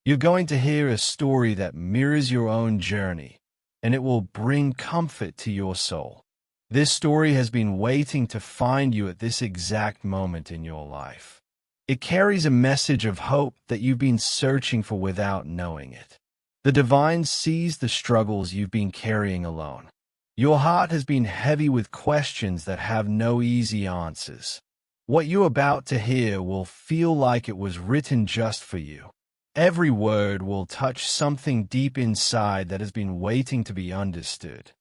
You're going to hear a story that mirrors your own journey, and it will bring comfort to your soul. This story has been waiting to find you at this exact moment in your life. It carries a message of hope that you've been searching for without knowing it. The divine sees the struggles you've been carrying alone. Your heart has been heavy with questions that have no easy answers. What you're about to hear will feel like it was written just for you. Every word will touch something deep inside that has been waiting to be understood.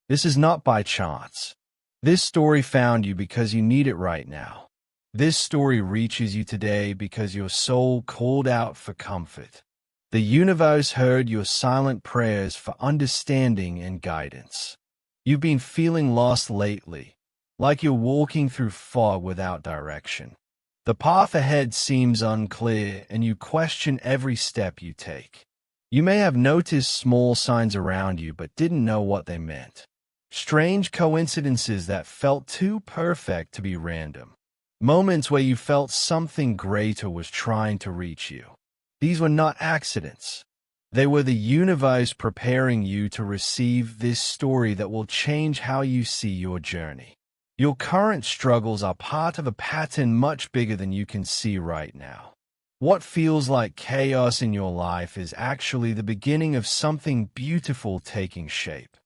This is not by chance. This story found you because you need it right now. This story reaches you today because your soul called out for comfort. The universe heard your silent prayers for understanding and guidance. You've been feeling lost lately, like you're walking through fog without direction. The path ahead seems unclear, and you question every step you take. You may have noticed small signs around you but didn't know what they meant. Strange coincidences that felt too perfect to be random. Moments where you felt something greater was trying to reach you. These were not accidents. They were the universe preparing you to receive this story that will change how you see your journey. Your current struggles are part of a pattern much bigger than you can see right now. What feels like chaos in your life is actually the beginning of something beautiful taking shape.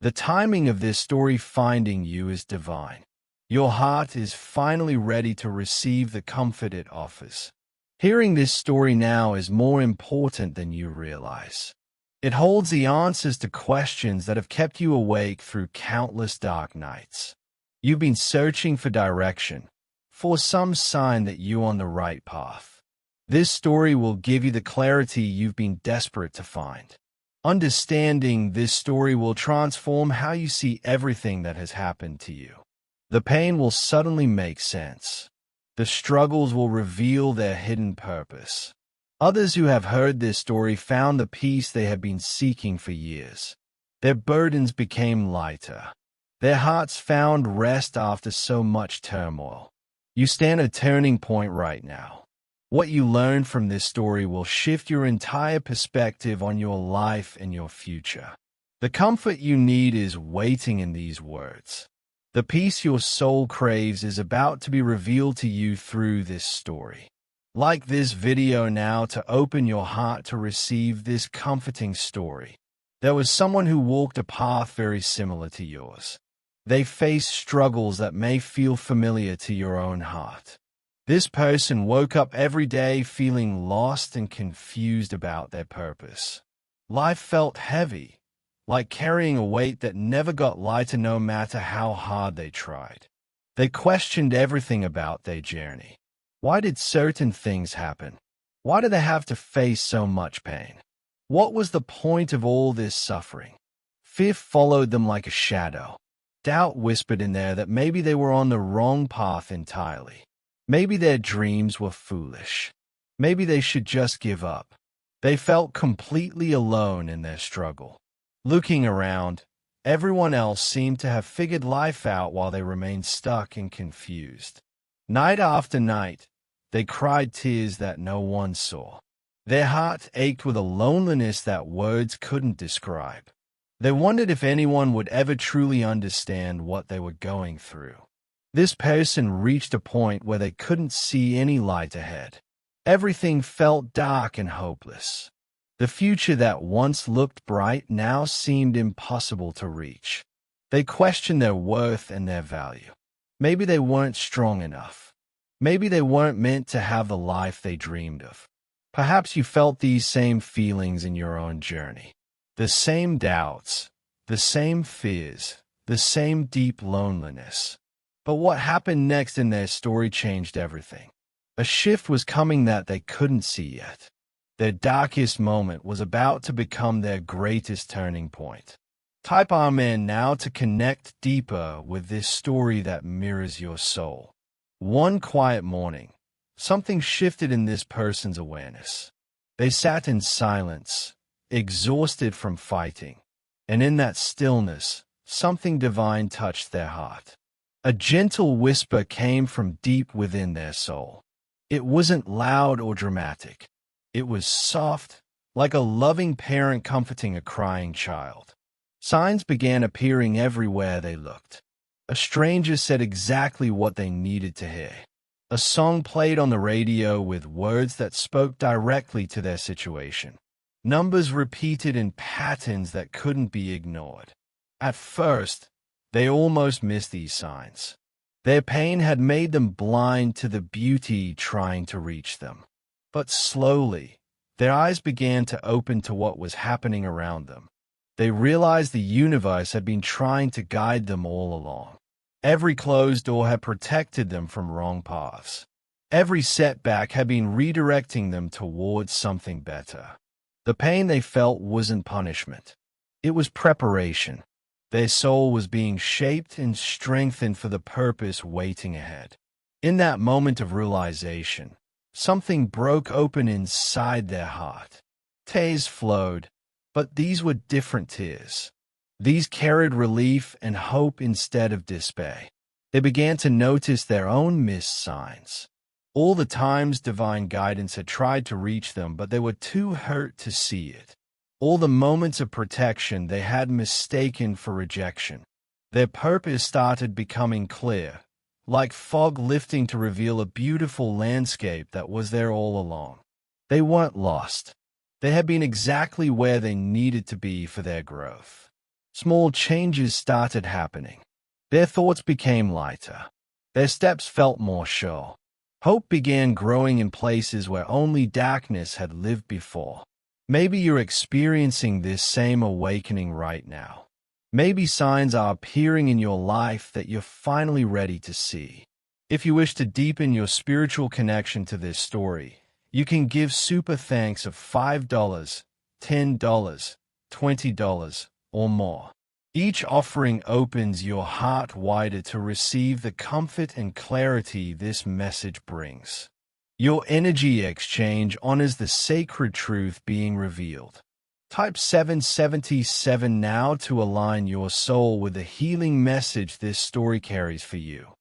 The timing of this story finding you is divine. Your heart is finally ready to receive the comfort it offers. Hearing this story now is more important than you realize. It holds the answers to questions that have kept you awake through countless dark nights. You've been searching for direction, for some sign that you're on the right path. This story will give you the clarity you've been desperate to find. Understanding this story will transform how you see everything that has happened to you. The pain will suddenly make sense. The struggles will reveal their hidden purpose. Others who have heard this story found the peace they have been seeking for years. Their burdens became lighter. Their hearts found rest after so much turmoil. You stand at a turning point right now. What you learn from this story will shift your entire perspective on your life and your future. The comfort you need is waiting in these words. The peace your soul craves is about to be revealed to you through this story. Like this video now to open your heart to receive this comforting story. There was someone who walked a path very similar to yours. They faced struggles that may feel familiar to your own heart. This person woke up every day feeling lost and confused about their purpose. Life felt heavy, like carrying a weight that never got lighter no matter how hard they tried. They questioned everything about their journey. Why did certain things happen? Why did they have to face so much pain? What was the point of all this suffering? Fear followed them like a shadow. Doubt whispered in there that maybe they were on the wrong path entirely. Maybe their dreams were foolish. Maybe they should just give up. They felt completely alone in their struggle. Looking around, everyone else seemed to have figured life out while they remained stuck and confused. Night after night, they cried tears that no one saw. Their heart ached with a loneliness that words couldn't describe. They wondered if anyone would ever truly understand what they were going through. This person reached a point where they couldn't see any light ahead. Everything felt dark and hopeless. The future that once looked bright now seemed impossible to reach. They questioned their worth and their value. Maybe they weren't strong enough. Maybe they weren't meant to have the life they dreamed of. Perhaps you felt these same feelings in your own journey. The same doubts, the same fears, the same deep loneliness. But what happened next in their story changed everything. A shift was coming that they couldn't see yet. Their darkest moment was about to become their greatest turning point. Type Amen now to connect deeper with this story that mirrors your soul. One quiet morning, something shifted in this person's awareness. They sat in silence, exhausted from fighting, and in that stillness, something divine touched their heart. A gentle whisper came from deep within their soul. It wasn't loud or dramatic. It was soft, like a loving parent comforting a crying child. Signs began appearing everywhere they looked. A stranger said exactly what they needed to hear. A song played on the radio with words that spoke directly to their situation. Numbers repeated in patterns that couldn't be ignored. At first, they almost missed these signs. Their pain had made them blind to the beauty trying to reach them. But slowly, their eyes began to open to what was happening around them. They realized the universe had been trying to guide them all along. Every closed door had protected them from wrong paths. Every setback had been redirecting them towards something better. The pain they felt wasn't punishment. It was preparation. Their soul was being shaped and strengthened for the purpose waiting ahead. In that moment of realization, something broke open inside their heart. Tears flowed, but these were different tears. These carried relief and hope instead of despair. They began to notice their own missed signs. All the times divine guidance had tried to reach them, but they were too hurt to see it. All the moments of protection they had mistaken for rejection. Their purpose started becoming clear, like fog lifting to reveal a beautiful landscape that was there all along. They weren't lost. They had been exactly where they needed to be for their growth. Small changes started happening. Their thoughts became lighter. Their steps felt more sure. Hope began growing in places where only darkness had lived before. Maybe you're experiencing this same awakening right now. Maybe signs are appearing in your life that you're finally ready to see. If you wish to deepen your spiritual connection to this story, you can give super thanks of $5, $10, $20, or more. Each offering opens your heart wider to receive the comfort and clarity this message brings. Your energy exchange honors the sacred truth being revealed. Type 777 now to align your soul with the healing message this story carries for you.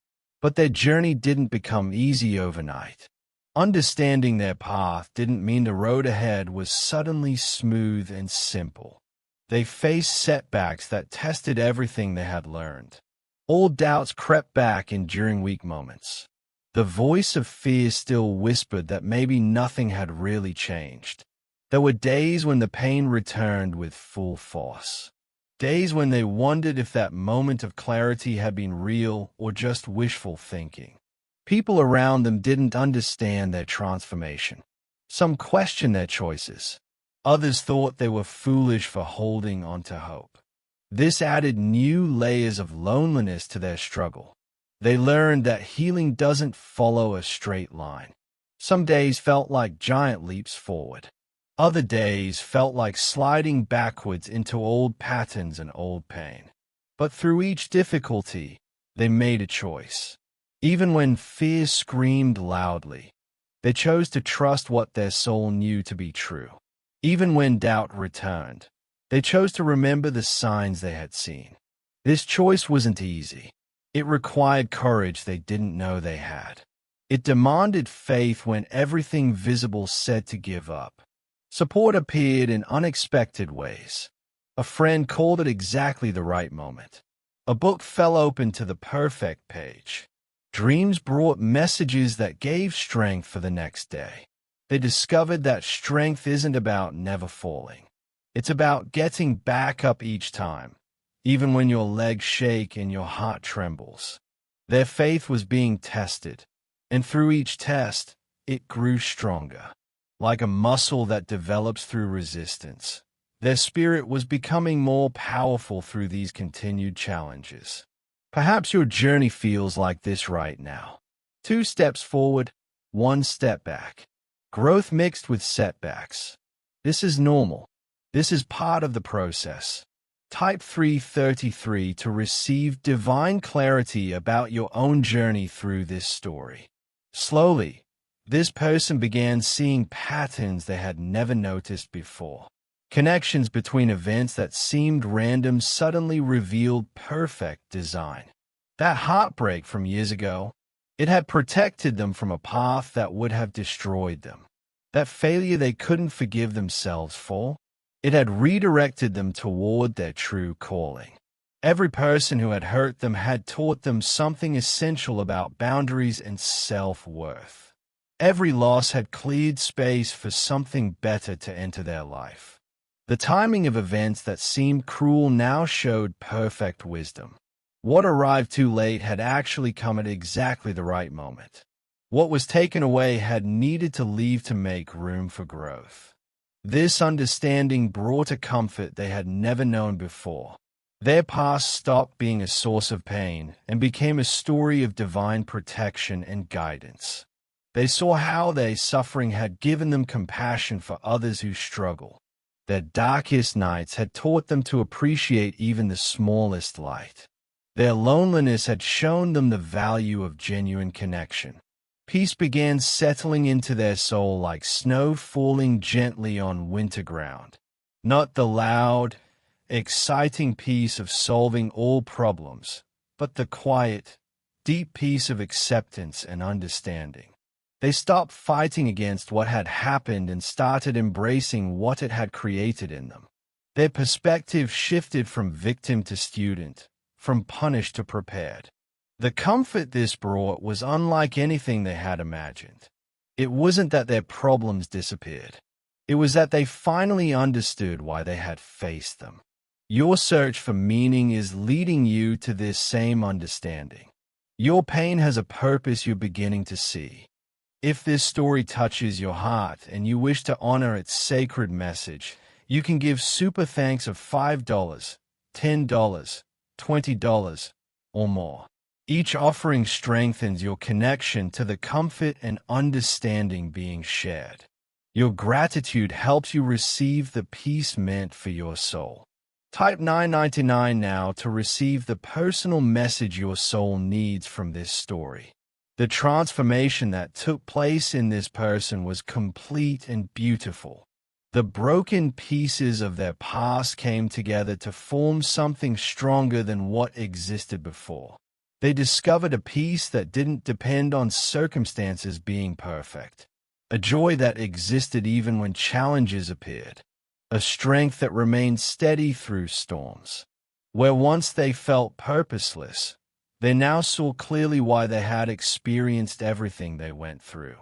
But their journey didn't become easy overnight. Understanding their path didn't mean the road ahead was suddenly smooth and simple. They faced setbacks that tested everything they had learned. Old doubts crept back in during weak moments. The voice of fear still whispered that maybe nothing had really changed. There were days when the pain returned with full force. Days when they wondered if that moment of clarity had been real or just wishful thinking. People around them didn't understand their transformation. Some questioned their choices. Others thought they were foolish for holding on to hope. This added new layers of loneliness to their struggle. They learned that healing doesn't follow a straight line. Some days felt like giant leaps forward. Other days felt like sliding backwards into old patterns and old pain. But through each difficulty, they made a choice. Even when fear screamed loudly, they chose to trust what their soul knew to be true. Even when doubt returned, they chose to remember the signs they had seen. This choice wasn't easy. It required courage they didn't know they had. It demanded faith when everything visible said to give up. Support appeared in unexpected ways. A friend called at exactly the right moment. A book fell open to the perfect page. Dreams brought messages that gave strength for the next day. They discovered that strength isn't about never falling. It's about getting back up each time, even when your legs shake and your heart trembles. Their faith was being tested, and through each test, it grew stronger. Like a muscle that develops through resistance, their spirit was becoming more powerful through these continued challenges. Perhaps your journey feels like this right now. 2 steps forward, 1 step back. Growth mixed with setbacks. This is normal. This is part of the process. Type 333 to receive divine clarity about your own journey through this story. Slowly, this person began seeing patterns they had never noticed before. Connections between events that seemed random suddenly revealed perfect design. That heartbreak from years ago, it had protected them from a path that would have destroyed them. that failure they couldn't forgive themselves for. It had redirected them toward their true calling. Every person who had hurt them had taught them something essential about boundaries and self-worth. Every loss had cleared space for something better to enter their life. The timing of events that seemed cruel now showed perfect wisdom. What arrived too late had actually come at exactly the right moment. What was taken away had needed to leave to make room for growth. This understanding brought a comfort they had never known before. Their past stopped being a source of pain and became a story of divine protection and guidance. They saw how their suffering had given them compassion for others who struggle. Their darkest nights had taught them to appreciate even the smallest light. Their loneliness had shown them the value of genuine connection. Peace began settling into their soul like snow falling gently on winter ground. Not the loud, exciting peace of solving all problems, but the quiet, deep peace of acceptance and understanding. They stopped fighting against what had happened and started embracing what it had created in them. Their perspective shifted from victim to student, from punished to prepared. The comfort this brought was unlike anything they had imagined. It wasn't that their problems disappeared. It was that they finally understood why they had faced them. Your search for meaning is leading you to this same understanding. Your pain has a purpose you're beginning to see. If this story touches your heart and you wish to honor its sacred message, you can give super thanks of $5, $10, $20, or more. Each offering strengthens your connection to the comfort and understanding being shared. Your gratitude helps you receive the peace meant for your soul. Type $9.99 now to receive the personal message your soul needs from this story. The transformation that took place in this person was complete and beautiful. The broken pieces of their past came together to form something stronger than what existed before. They discovered a peace that didn't depend on circumstances being perfect, a joy that existed even when challenges appeared, a strength that remained steady through storms. Where once they felt purposeless, they now saw clearly why they had experienced everything they went through.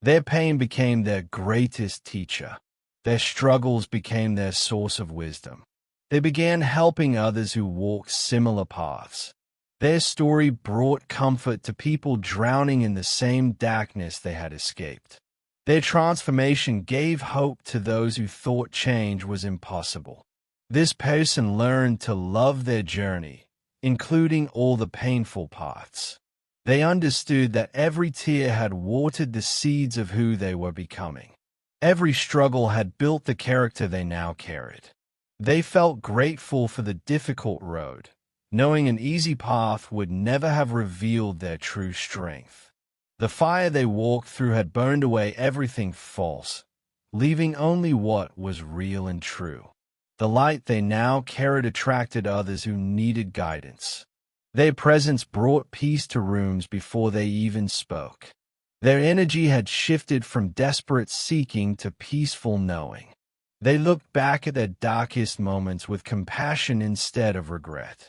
Their pain became their greatest teacher. Their struggles became their source of wisdom. They began helping others who walked similar paths. Their story brought comfort to people drowning in the same darkness they had escaped. Their transformation gave hope to those who thought change was impossible. This person learned to love their journey, including all the painful parts. They understood that every tear had watered the seeds of who they were becoming. Every struggle had built the character they now carried. They felt grateful for the difficult road, knowing an easy path would never have revealed their true strength. The fire they walked through had burned away everything false, leaving only what was real and true. The light they now carried attracted others who needed guidance. Their presence brought peace to rooms before they even spoke. Their energy had shifted from desperate seeking to peaceful knowing. They looked back at their darkest moments with compassion instead of regret.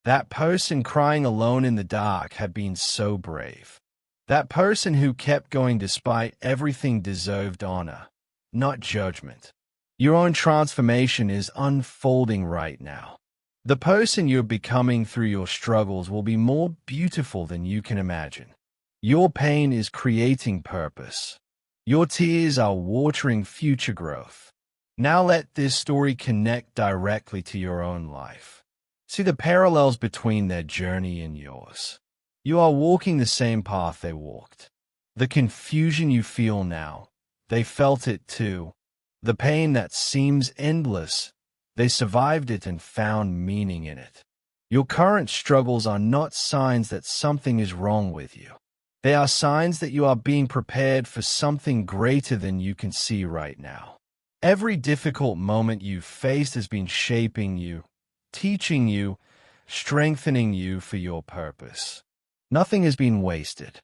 That person crying alone in the dark had been so brave. That person who kept going despite everything deserved honor, not judgment. Your own transformation is unfolding right now. The person you're becoming through your struggles will be more beautiful than you can imagine. Your pain is creating purpose. Your tears are watering future growth. Now let this story connect directly to your own life. See the parallels between their journey and yours. You are walking the same path they walked. The confusion you feel now, they felt it too. The pain that seems endless, they survived it and found meaning in it. Your current struggles are not signs that something is wrong with you. They are signs that you are being prepared for something greater than you can see right now. Every difficult moment you've faced has been shaping you, teaching you, strengthening you for your purpose. Nothing has been wasted.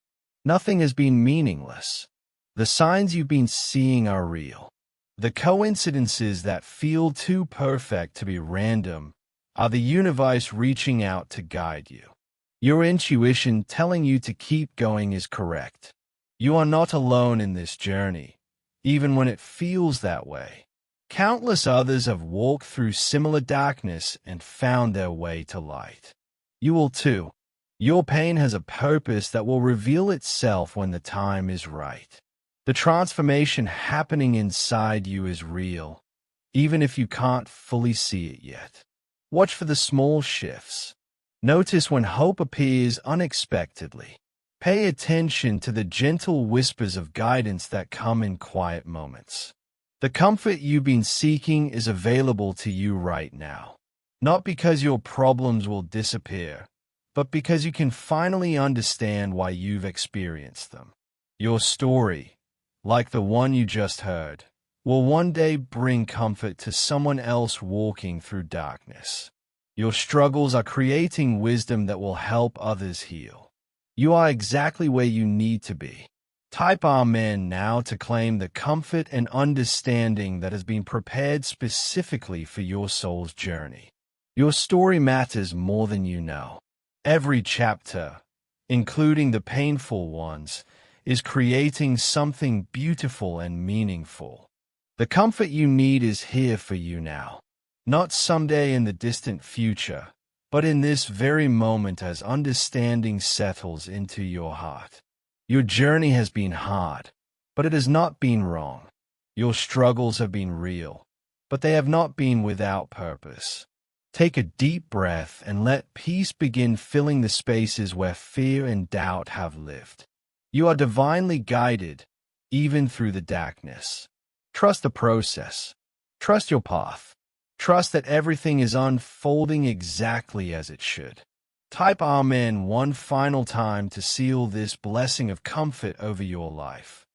Nothing has been meaningless. The signs you've been seeing are real. The coincidences that feel too perfect to be random are the universe reaching out to guide you. Your intuition telling you to keep going is correct. You are not alone in this journey, even when it feels that way. Countless others have walked through similar darkness and found their way to light. You will too. Your pain has a purpose that will reveal itself when the time is right. The transformation happening inside you is real, even if you can't fully see it yet. Watch for the small shifts. Notice when hope appears unexpectedly. Pay attention to the gentle whispers of guidance that come in quiet moments. The comfort you've been seeking is available to you right now. Not because your problems will disappear, but because you can finally understand why you've experienced them. Your story, like the one you just heard, will one day bring comfort to someone else walking through darkness. Your struggles are creating wisdom that will help others heal. You are exactly where you need to be. Type Amen now to claim the comfort and understanding that has been prepared specifically for your soul's journey. Your story matters more than you know. Every chapter, including the painful ones, is creating something beautiful and meaningful. The comfort you need is here for you now. Not someday in the distant future, but in this very moment as understanding settles into your heart. Your journey has been hard, but it has not been wrong. Your struggles have been real, but they have not been without purpose. Take a deep breath and let peace begin filling the spaces where fear and doubt have lived. You are divinely guided, even through the darkness. Trust the process. Trust your path. Trust that everything is unfolding exactly as it should. Type Amen one final time to seal this blessing of comfort over your life.